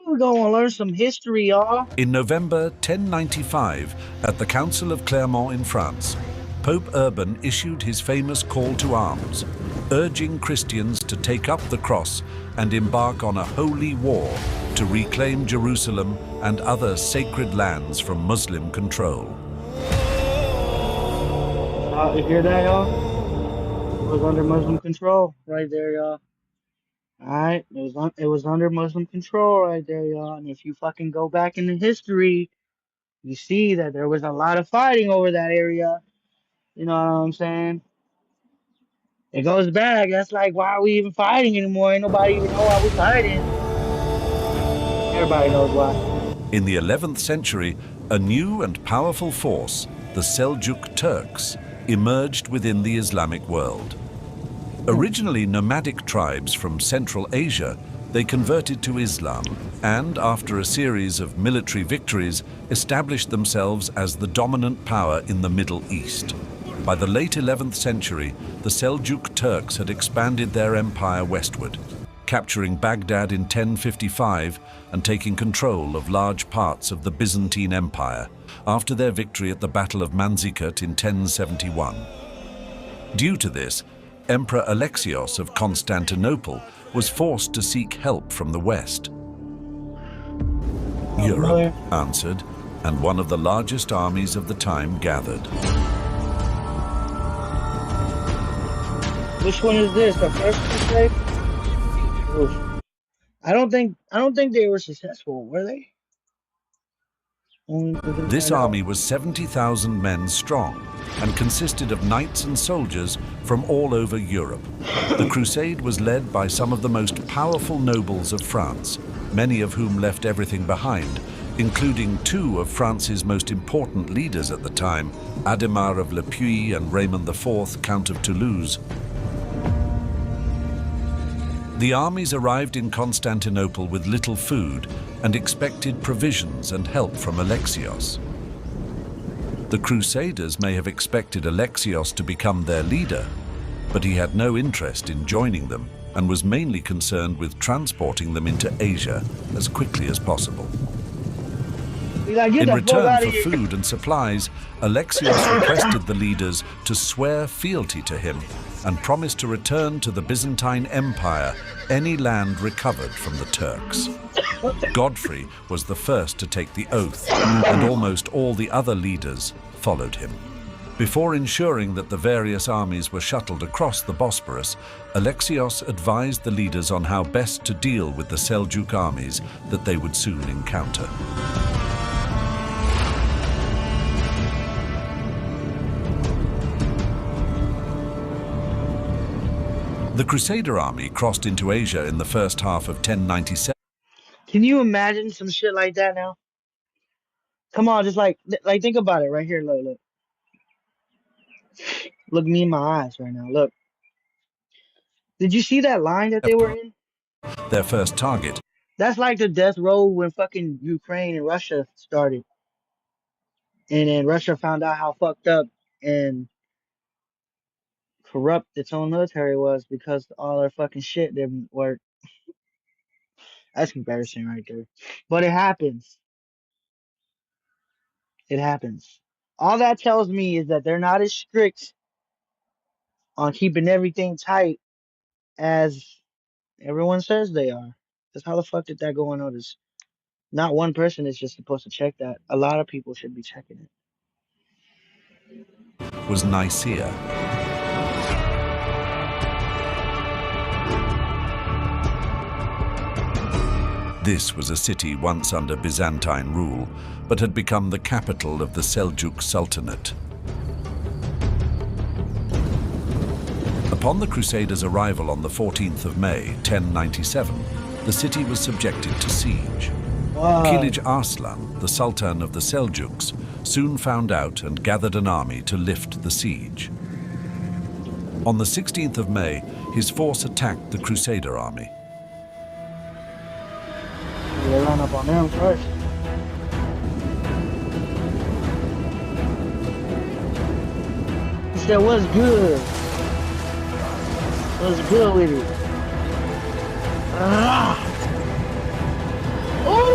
We're gonna learn some history, y'all. In November 1095, at the Council of Clermont in France, Pope Urban issued his famous call to arms, urging Christians to take up the cross and embark on a holy war to reclaim Jerusalem and other sacred lands from Muslim control. You hear that, y'all? It was under Muslim control right there, y'all. Alright, it was under Muslim control right there, y'all. And if you fucking go back into history, you see that there was a lot of fighting over that area. You know what I'm saying? It goes back. That's like, why are we even fighting anymore? Ain't nobody even know why we fighting. Everybody knows why. In the 11th century, a new and powerful force, the Seljuk Turks, emerged within the Islamic world. Originally nomadic tribes from Central Asia, they converted to Islam and, after a series of military victories, established themselves as the dominant power in the Middle East. By the late 11th century, the Seljuk Turks had expanded their empire westward, capturing Baghdad in 1055 and taking control of large parts of the Byzantine Empire after their victory at the Battle of Manzikert in 1071. Due to this, Emperor Alexios of Constantinople was forced to seek help from the West. Europe answered, and one of the largest armies of the time gathered. Which one is this? The first Crusade? I don't think they were successful, were they? This army was 70,000 men strong and consisted of knights and soldiers from all over Europe. The crusade was led by some of the most powerful nobles of France, many of whom left everything behind, including two of France's most important leaders at the time, Adhemar of Le Puy and Raymond IV, Count of Toulouse. The armies arrived in Constantinople with little food and expected provisions and help from Alexios. The Crusaders may have expected Alexios to become their leader, but he had no interest in joining them and was mainly concerned with transporting them into Asia as quickly as possible. In return for food and supplies, Alexios requested the leaders to swear fealty to him and promised to return to the Byzantine Empire any land recovered from the Turks. Godfrey was the first to take the oath, and almost all the other leaders followed him. Before ensuring that the various armies were shuttled across the Bosporus, Alexios advised the leaders on how best to deal with the Seljuk armies that they would soon encounter. The Crusader army crossed into Asia in the first half of 1097. Can you imagine some shit like that now? Come on, just like think about it right here. Look. Look me in my eyes right now. Look. Did you see that line that they were in? Their first target. That's like the death row when fucking Ukraine and Russia started. And then Russia found out how fucked up and corrupt its own military was because all their fucking shit didn't work. That's embarrassing right there. But it happens. It happens. All that tells me is that they're not as strict on keeping everything tight as everyone says they are. Because how the fuck did that go unnoticed? Not one person is just supposed to check that. A lot of people should be checking it. Was Nicaea. This was a city once under Byzantine rule, but had become the capital of the Seljuk Sultanate. Upon the Crusaders' arrival on the 14th of May, 1097, the city was subjected to siege. Wow. Kilij Arslan, the Sultan of the Seljuks, soon found out and gathered an army to lift the siege. On the 16th of May, his force attacked the Crusader army. They ran up on them first. He said, what's good? What's good with it? Ah! Oh!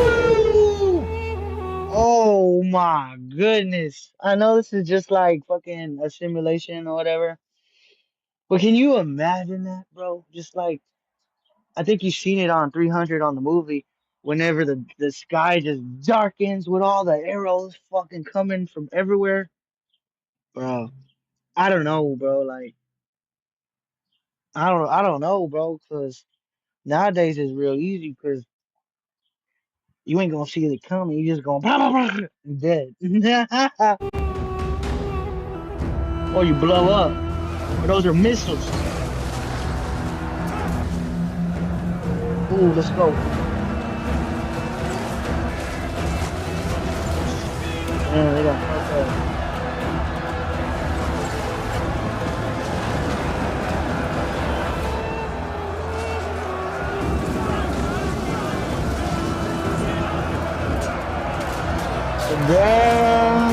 goodness. I know this is just like fucking a simulation or whatever. But can you imagine that, bro? Just like I think you've seen it on 300 on the movie. Whenever the sky just darkens with all the arrows fucking coming from everywhere, bro. I don't know, bro. Like I don't know, bro. Cause nowadays it's real easy. Cause you ain't gonna see it coming. You just gonna blah, blah, blah, and dead, or you blow up. Or those are missiles. Ooh, let's go. Man, they got fucked up. Damn!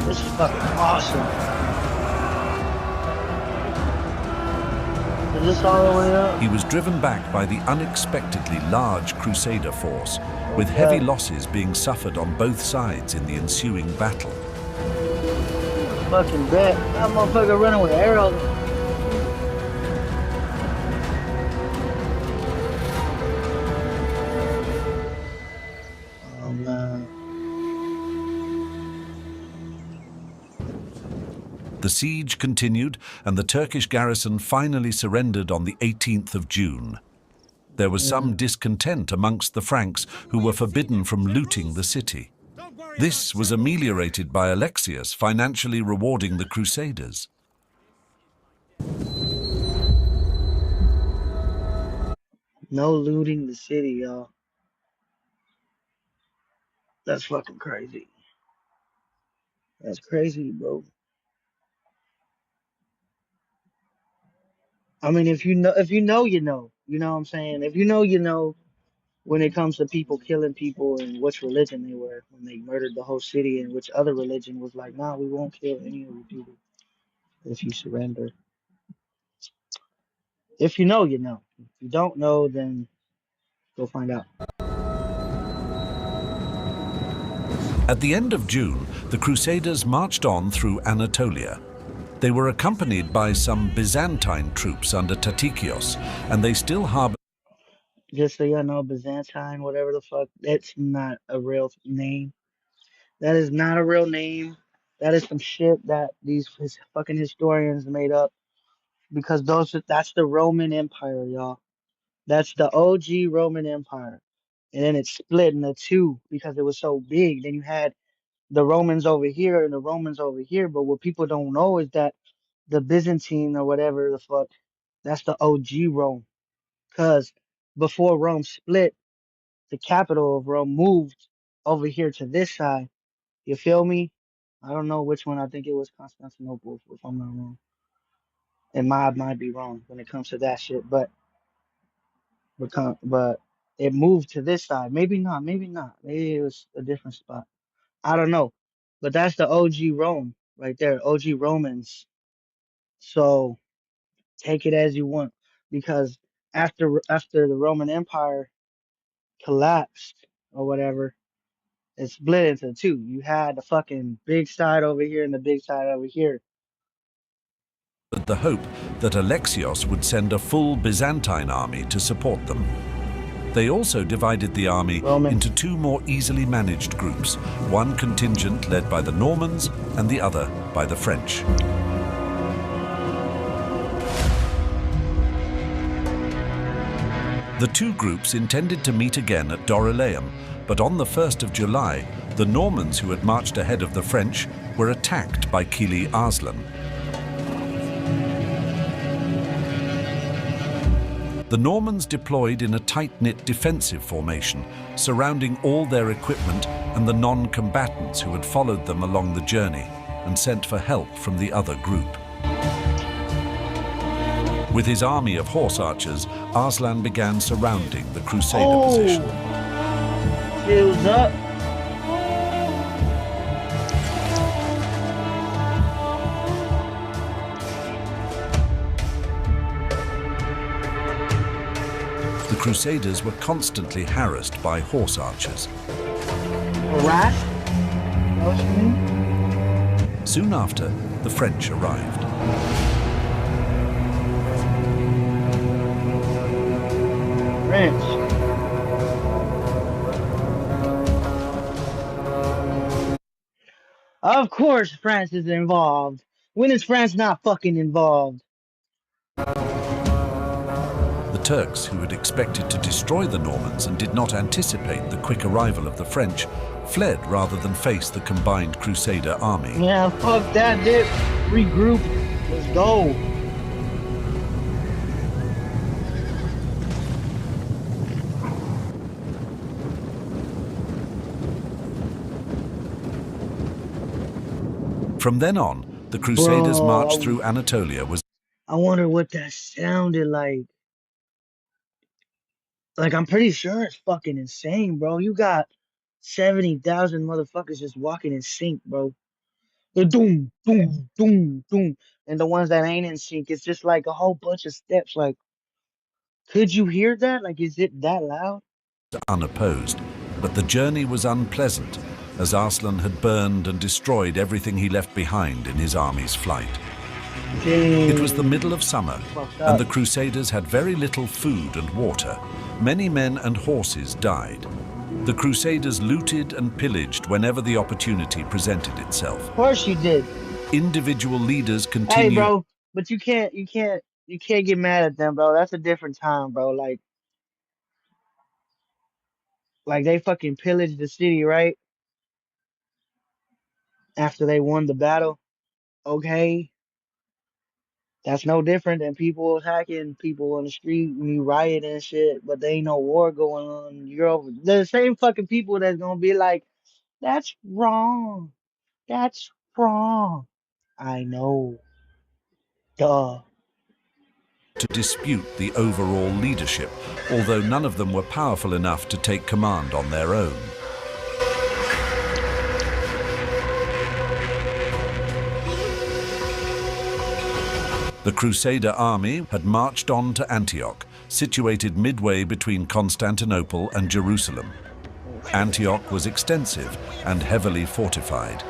This is fucking awesome. Is this all the way up? He was driven back by the unexpectedly large Crusader force, with Okay. heavy losses being suffered on both sides in the ensuing battle. Fucking bet. That motherfucker running with arrows. Oh man. The siege continued, and the Turkish garrison finally surrendered on the 18th of June. There was some discontent amongst the Franks, who were forbidden from looting the city. This was ameliorated by Alexius financially rewarding the Crusaders. No looting the city, y'all. That's fucking crazy. That's crazy, bro. I mean, if you know, you know. You know what I'm saying? If you know, you know. When it comes to people killing people and which religion they were when they murdered the whole city and which other religion was like, nah, we won't kill any of you people if you surrender. If you know, you know. If you don't know, then go find out. At the end of June, the Crusaders marched on through Anatolia. They were accompanied by some Byzantine troops under Tatikios, and they still harbored Just so y'all know, Byzantine, whatever the fuck, that's not a real name. That is not a real name. That is some shit that these fucking historians made up because that's the Roman Empire, y'all. That's the OG Roman Empire. And then it split into two because it was so big. Then you had the Romans over here and the Romans over here. But what people don't know is that the Byzantine or whatever the fuck, that's the OG Rome. Because before Rome split, the capital of Rome moved over here to this side. You feel me? I don't know which one. I think it was Constantinople, if I'm not wrong. And might be wrong when it comes to that shit, but it moved to this side. Maybe not. Maybe not. Maybe it was a different spot. I don't know. But that's the OG Rome right there. OG Romans. So take it as you want, because after the Roman Empire collapsed or whatever, it split into two. You had the fucking big side over here and the big side over here. the hope that Alexios would send a full Byzantine army to support them. They also divided the army Roman. into two more easily managed groups, one contingent led by the Normans and the other by the French. The two groups intended to meet again at Dorylaeum, but on the 1st of July, the Normans who had marched ahead of the French were attacked by Kili Arslan. The Normans deployed in a tight-knit defensive formation, surrounding all their equipment and the non-combatants who had followed them along the journey, and sent for help from the other group. With his army of horse archers, Arslan began surrounding the Crusader Oh, position. chills up. The Crusaders were constantly harassed by horse archers. Harassed? You know what you mean? Soon after, the French arrived. French. Of course, France is involved. When is France not fucking involved? The Turks, who had expected to destroy the Normans and did not anticipate the quick arrival of the French, fled rather than face the combined Crusader army. Yeah, fuck that, dude. Regroup. Let's go. From then on, the Crusaders' Bro, march through Anatolia was I wonder what that sounded like. Like, I'm pretty sure it's fucking insane, bro. You got 70,000 motherfuckers just walking in sync, bro. The doom, doom, doom, doom. And the ones that ain't in sync, it's just like a whole bunch of steps. Like, could you hear that? Like, is it that loud? unopposed, but the journey was unpleasant, as Arslan had burned and destroyed everything he left behind in his army's flight. Dang. It was the middle of summer, Fucked and up. the Crusaders had very little food and water. Many men and horses died. The Crusaders looted and pillaged whenever the opportunity presented itself. Of course you did. Individual leaders Hey, continued. bro, but you can't get mad at them, bro. That's a different time, bro. Like they fucking pillaged the city, right? After they won the battle. Okay. That's no different than people attacking people on the street when you riot and shit, but there ain't no war going on. You're over the same fucking people that's gonna be like, that's wrong. That's wrong. I know. Duh. To dispute the overall leadership, although none of them were powerful enough to take command on their own. The Crusader army had marched on to Antioch, situated midway between Constantinople and Jerusalem. Antioch was extensive and heavily fortified.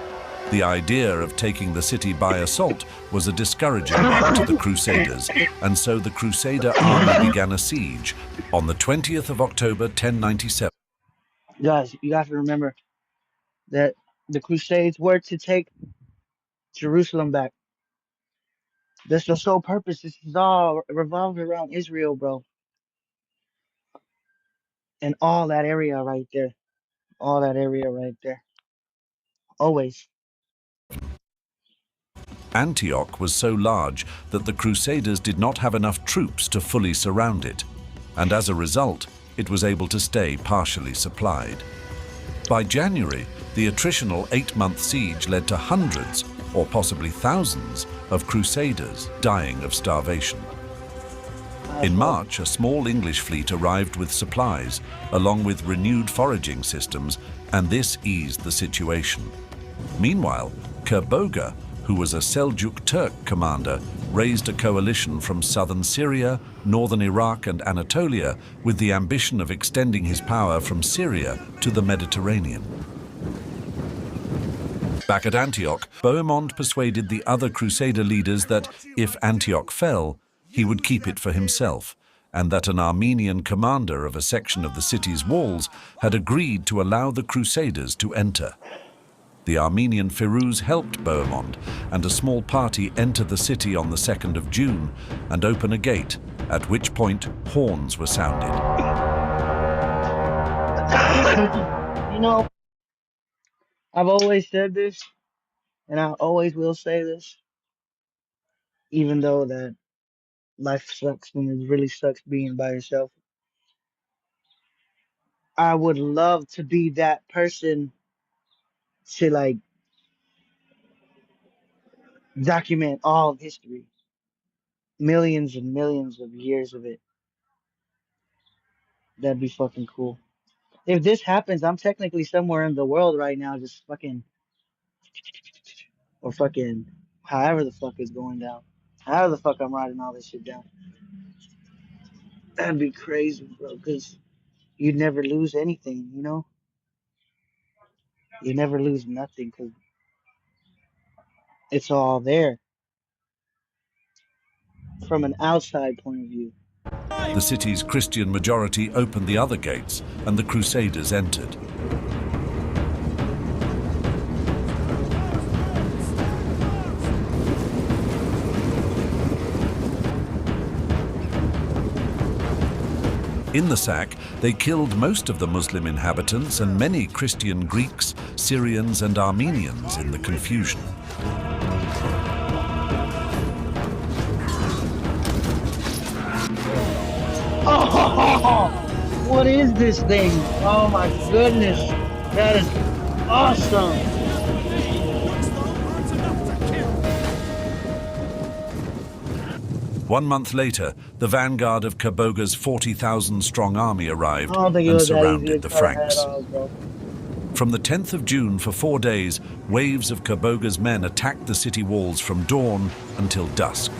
The idea of taking the city by assault was a discouraging one to the Crusaders, and so the Crusader army began a siege on the 20th of October, 1097. Guys, you have to remember that the Crusades were to take Jerusalem back. That's the sole purpose. This is all revolved around Israel, bro. And all that area right there. All that area right there. Always. Antioch was so large that the Crusaders did not have enough troops to fully surround it, and as a result, it was able to stay partially supplied. By January, the attritional 8-month siege led to hundreds, or possibly thousands, of Crusaders dying of starvation. In March, a small English fleet arrived with supplies, along with renewed foraging systems, and this eased the situation. Meanwhile, Kerboga, who was a Seljuk Turk commander, raised a coalition from southern Syria, northern Iraq and Anatolia with the ambition of extending his power from Syria to the Mediterranean. Back at Antioch, Bohemond persuaded the other Crusader leaders that if Antioch fell, he would keep it for himself, and that an Armenian commander of a section of the city's walls had agreed to allow the Crusaders to enter. The Armenian Firuz helped Bohemond, and a small party entered the city on the 2nd of June and opened a gate, at which point horns were sounded. You know, I've always said this, and I always will say this, even though that life sucks and it really sucks being by yourself. I would love to be that person to like document all of history. millions and millions of years of it. That'd be fucking cool. If this happens, I'm technically somewhere in the world right now, just fucking or fucking however the fuck is going down. However the fuck I'm writing all this shit down. That'd be crazy, bro. Cause you'd never lose anything, you know. You never lose nothing, cause it's all there from an outside point of view. The city's Christian majority opened the other gates, and the Crusaders entered. In the sack, they killed most of the Muslim inhabitants and many Christian Greeks, Syrians, and Armenians in the confusion. Oh, what is this thing? Oh my goodness, that is awesome. One month later, the vanguard of Kaboga's 40,000-strong army arrived I don't think it and was that easy surrounded to the cut her head Franks. off, bro. From the 10th of June for 4 days, waves of Kaboga's men attacked the city walls from dawn until dusk.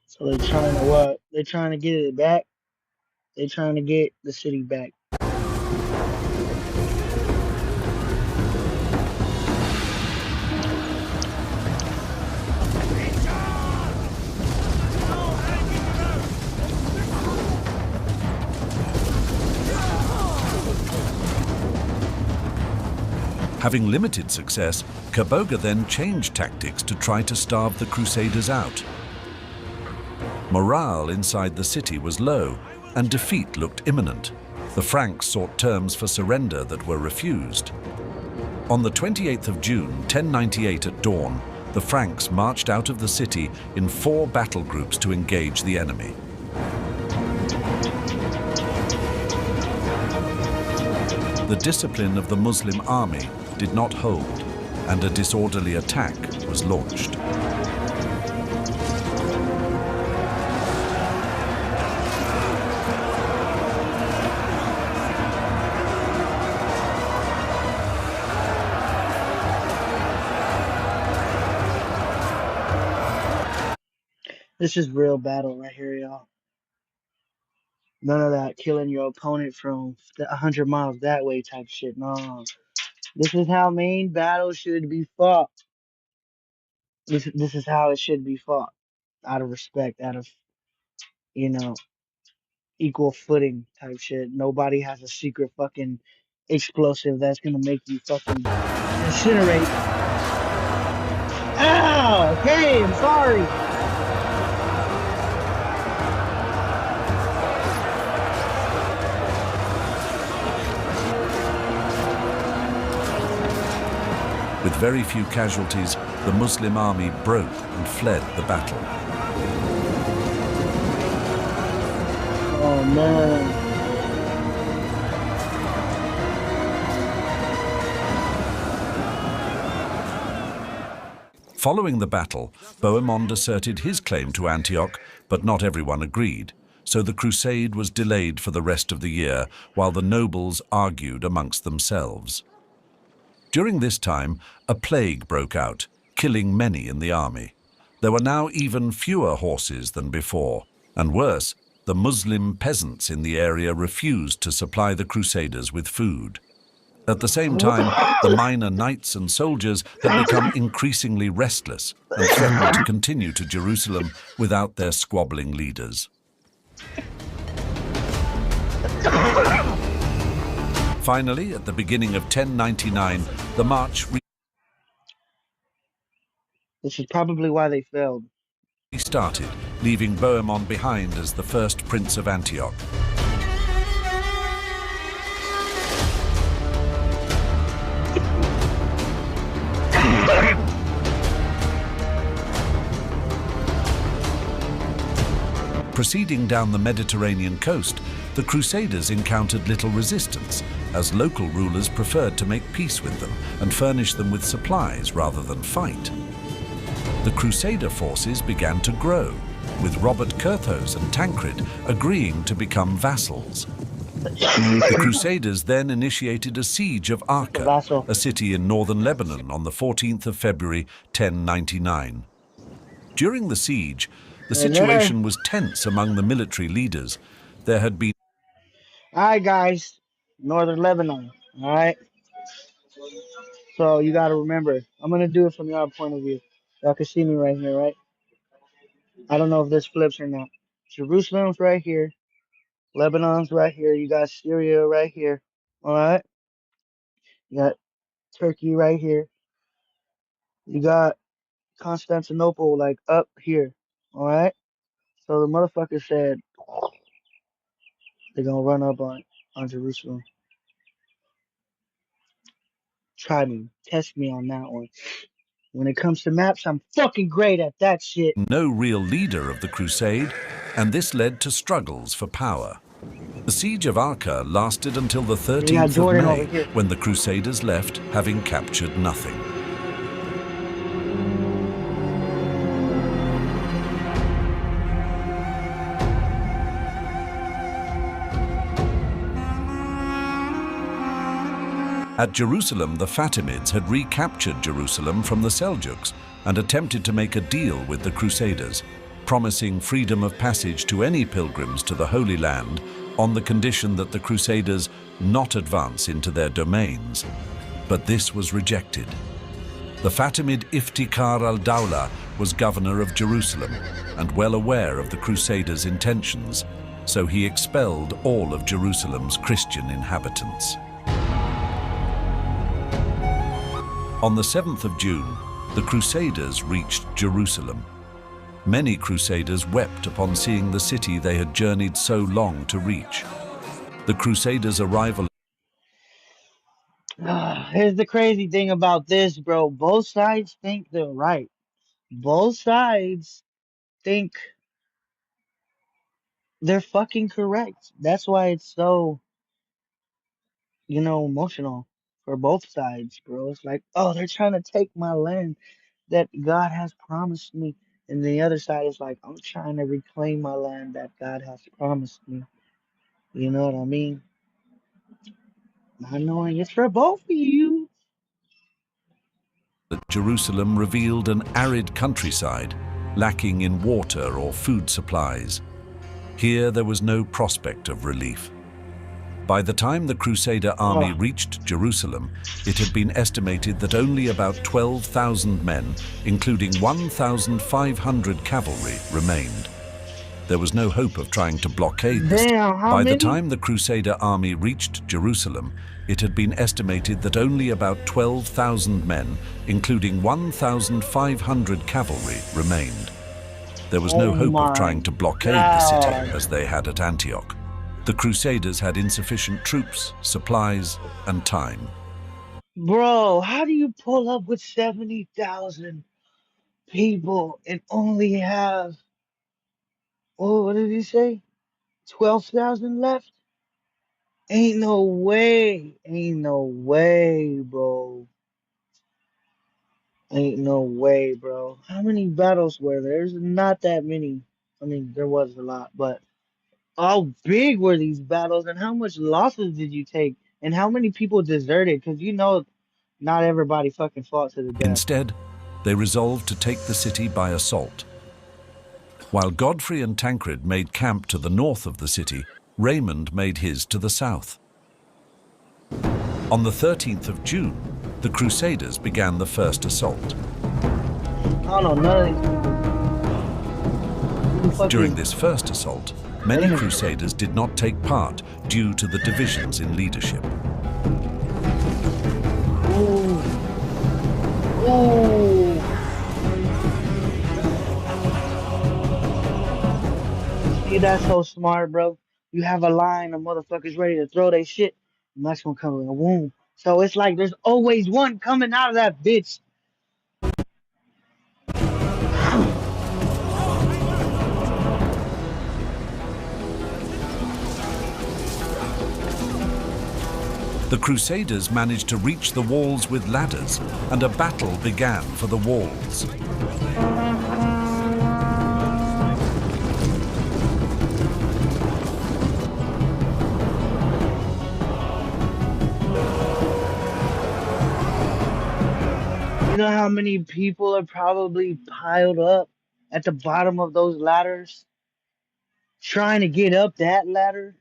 So they're trying to what? They're trying to get it back. They're trying to get the city back. Having limited success, Kaboga then changed tactics to try to starve the Crusaders out. Morale inside the city was low, and defeat looked imminent. The Franks sought terms for surrender that were refused. On the 28th of June, 1098 at dawn, the Franks marched out of the city in 4 battle groups to engage the enemy. The discipline of the Muslim army did not hold, and a disorderly attack was launched. This is real battle right here, y'all. None of that killing your opponent from 100 miles that way type shit. No. This is how main battle should be fought. This is how it should be fought. Out of respect, out of, you know, equal footing type shit. Nobody has a secret fucking explosive that's gonna make you fucking incinerate. Ow! Okay, I'm sorry. With very few casualties, the Muslim army broke and fled the battle. Oh man. Following the battle, Bohemond asserted his claim to Antioch, but not everyone agreed, so the crusade was delayed for the rest of the year while the nobles argued amongst themselves. During this time, a plague broke out, killing many in the army. There were now even fewer horses than before, and worse, the Muslim peasants in the area refused to supply the Crusaders with food. At the same time, the minor knights and soldiers had become increasingly restless and threatened to continue to Jerusalem without their squabbling leaders. Finally, at the beginning of 1099, the march This is probably why they failed. restarted, leaving Bohemond behind as the first prince of Antioch. Proceeding down the Mediterranean coast, the Crusaders encountered little resistance, as local rulers preferred to make peace with them and furnish them with supplies rather than fight. The Crusader forces began to grow, with Robert Curthose and Tancred agreeing to become vassals. The Crusaders then initiated a siege of Acre, Vassal. a city in northern Lebanon, on the 14th of February, 1099. During the siege, the Right there. situation was tense among the military leaders. There had been Alright, guys. Northern Lebanon. Alright. So you gotta remember, I'm gonna do it from your point of view. Y'all can see me right here, right? I don't know if this flips or not. Jerusalem's right here. Lebanon's right here. You got Syria right here. Alright. You got Turkey right here. You got Constantinople like up here. Alright. So the motherfucker said they're gonna run up on Jerusalem. Try me. Test me on that one. When it comes to maps, I'm fucking great at that shit. no real leader of the crusade, and this led to struggles for power. The siege of Acre lasted until the We got 13th of Jordan over May, here. when the Crusaders left, having captured nothing. At Jerusalem, the Fatimids had recaptured Jerusalem from the Seljuks and attempted to make a deal with the Crusaders, promising freedom of passage to any pilgrims to the Holy Land on the condition that the Crusaders not advance into their domains. But this was rejected. The Fatimid Iftikhar al-Dawla was governor of Jerusalem and well aware of the Crusaders' intentions, so he expelled all of Jerusalem's Christian inhabitants. On the 7th of June, the Crusaders reached Jerusalem. Many Crusaders wept upon seeing the city they had journeyed so long to reach. The Crusaders' arrival. Here's the crazy thing about this, bro. Both sides think they're right. Both sides think they're fucking correct. That's why it's so, emotional for both sides, bro. It's like, oh, they're trying to take my land that God has promised me. And the other side is like, I'm trying to reclaim my land that God has promised me. You know what I mean? Not knowing it's for both of you. Jerusalem revealed an arid countryside, lacking in water or food supplies. Here there was no prospect of relief. By the time the Crusader army reached Jerusalem, it had been estimated that only about 12,000 men, including 1,500 cavalry, remained. There was no hope of trying to blockade this. Damn, how By many? the time the Crusader army reached Jerusalem, it had been estimated that only about 12,000 men, including 1,500 cavalry, remained. There was no hope of trying to blockade the city as they had at Antioch. The Crusaders had insufficient troops, supplies, and time. Bro, how do you pull up with 70,000 people and only have, oh, what did he say? 12,000 left? Ain't no way. Ain't no way, bro. Ain't no way, bro. How many battles were there? There's not that many. I mean, there was a lot, but how big were these battles and how much losses did you take? And how many people deserted? Because not everybody fucking fought to the death. Instead, they resolved to take the city by assault. While Godfrey and Tancred made camp to the north of the city, Raymond made his to the south. On the 13th of June, the Crusaders began the first assault. I don't know none of these. During this first assault, many Crusaders did not take part due to the divisions in leadership. Ooh. Ooh. See, that's so smart, bro. You have a line of motherfuckers ready to throw their shit. The next one coming in a womb. So it's like there's always one coming out of that bitch. The Crusaders managed to reach the walls with ladders, and a battle began for the walls. You know how many people are probably piled up at the bottom of those ladders trying to get up that ladder?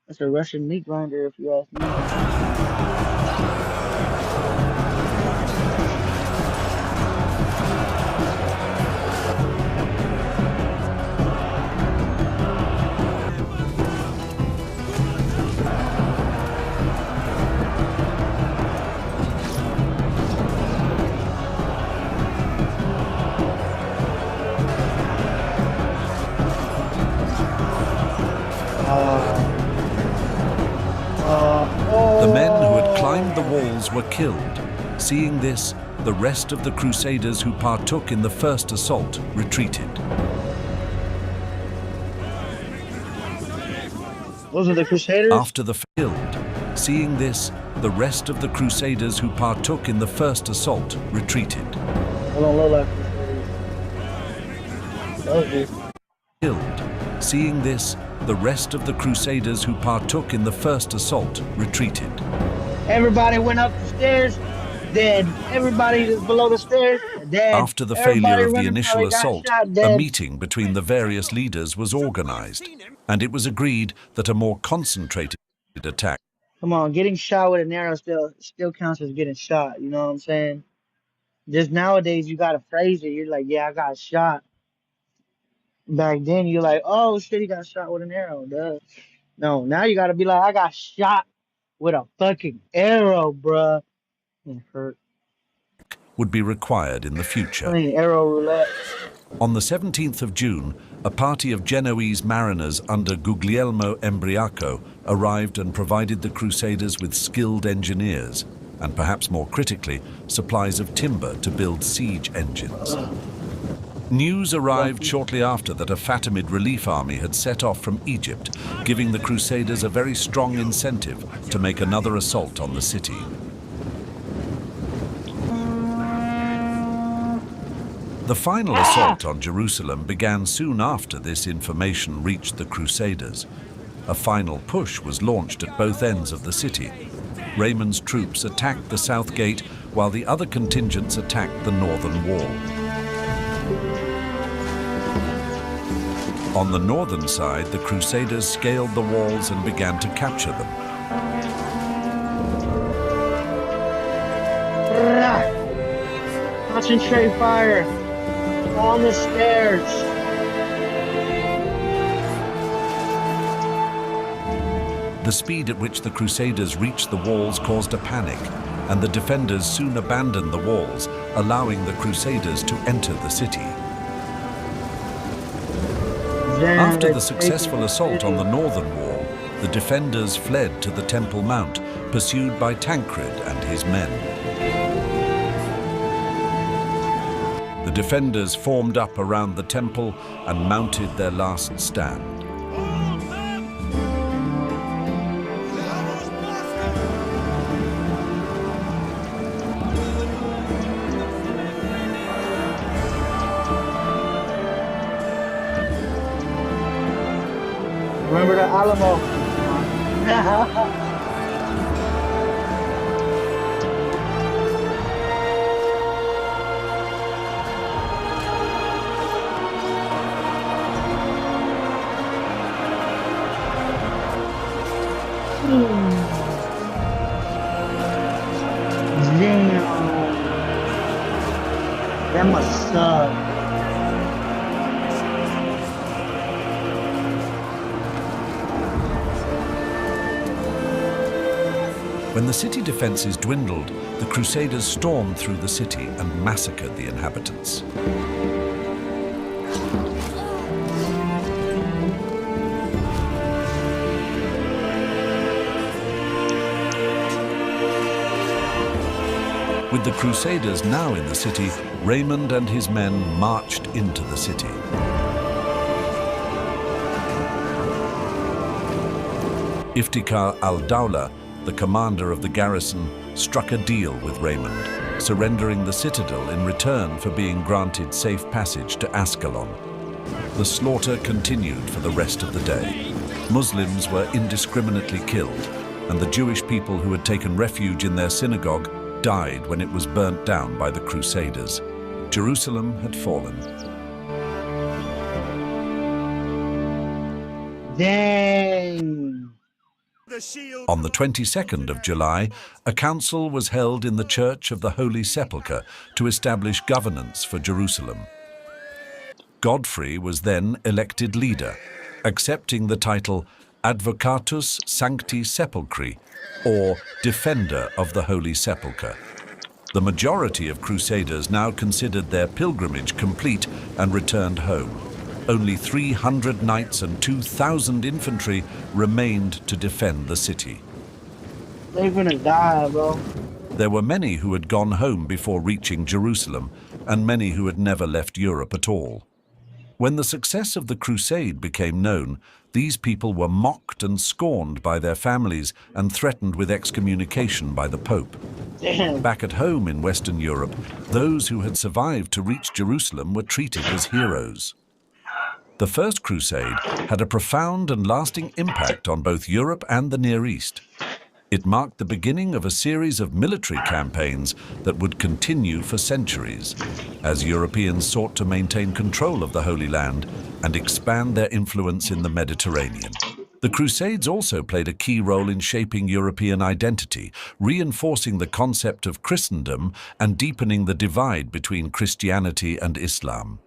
That's a Russian meat grinder if you ask me. The men who had Oh. climbed the walls were killed. Seeing this, the rest of the Crusaders who partook in the first assault retreated. Those are the Crusaders? After the field, seeing this, the rest of the Crusaders who partook in the first assault retreated. They don't look like Crusaders. Those do. Killed. Seeing this, the rest of the Crusaders who partook in the first assault retreated. Everybody went up the stairs, dead. Everybody that's below the stairs, dead. After the Everybody failure of the running initial probably got assault, shot, a dead. meeting between the various leaders was organized, and it was agreed that a more concentrated attack Come on, getting shot with an arrow still counts as getting shot. You know what I'm saying? Just nowadays, you gotta phrase it. You're like, yeah, I got shot. Back then, you're like, oh shit, he got shot with an arrow. Duh. No, now you gotta be like, I got shot with a fucking arrow, bruh. It hurt. would be required in the future. Playing arrow roulette. On the 17th of June, a party of Genoese mariners under Guglielmo Embriaco arrived and provided the Crusaders with skilled engineers, and perhaps more critically, supplies of timber to build siege engines. News arrived shortly after that a Fatimid relief army had set off from Egypt, giving the Crusaders a very strong incentive to make another assault on the city. The final assault on Jerusalem began soon after this information reached the Crusaders. A final push was launched at both ends of the city. Raymond's troops attacked the south gate, while the other contingents attacked the northern wall. On the northern side, the Crusaders scaled the walls and began to capture them. Concentrate fire on the stairs. The speed at which the Crusaders reached the walls caused a panic, and the defenders soon abandoned the walls, allowing the Crusaders to enter the city. After the successful assault on the northern wall, the defenders fled to the Temple Mount, pursued by Tancred and his men. The defenders formed up around the temple and mounted their last stand. Remember the Alamo. Damn. That must suck. When the city defenses dwindled, the Crusaders stormed through the city and massacred the inhabitants. With the Crusaders now in the city, Raymond and his men marched into the city. Iftikhar al-Dawla, the commander of the garrison, struck a deal with Raymond, surrendering the citadel in return for being granted safe passage to Ascalon. The slaughter continued for the rest of the day. Muslims were indiscriminately killed, and the Jewish people who had taken refuge in their synagogue died when it was burnt down by the Crusaders. Jerusalem had fallen. Dang. On the 22nd of July, a council was held in the Church of the Holy Sepulchre to establish governance for Jerusalem. Godfrey was then elected leader, accepting the title Advocatus Sancti Sepulchri, or Defender of the Holy Sepulchre. The majority of Crusaders now considered their pilgrimage complete and returned home. Only 300 knights and 2,000 infantry remained to defend the city. They're gonna die, bro. There were many who had gone home before reaching Jerusalem, and many who had never left Europe at all. When the success of the Crusade became known, these people were mocked and scorned by their families and threatened with excommunication by the Pope. Damn. Back at home in Western Europe, those who had survived to reach Jerusalem were treated as heroes. The First Crusade had a profound and lasting impact on both Europe and the Near East. It marked the beginning of a series of military campaigns that would continue for centuries, as Europeans sought to maintain control of the Holy Land and expand their influence in the Mediterranean. The Crusades also played a key role in shaping European identity, reinforcing the concept of Christendom and deepening the divide between Christianity and Islam.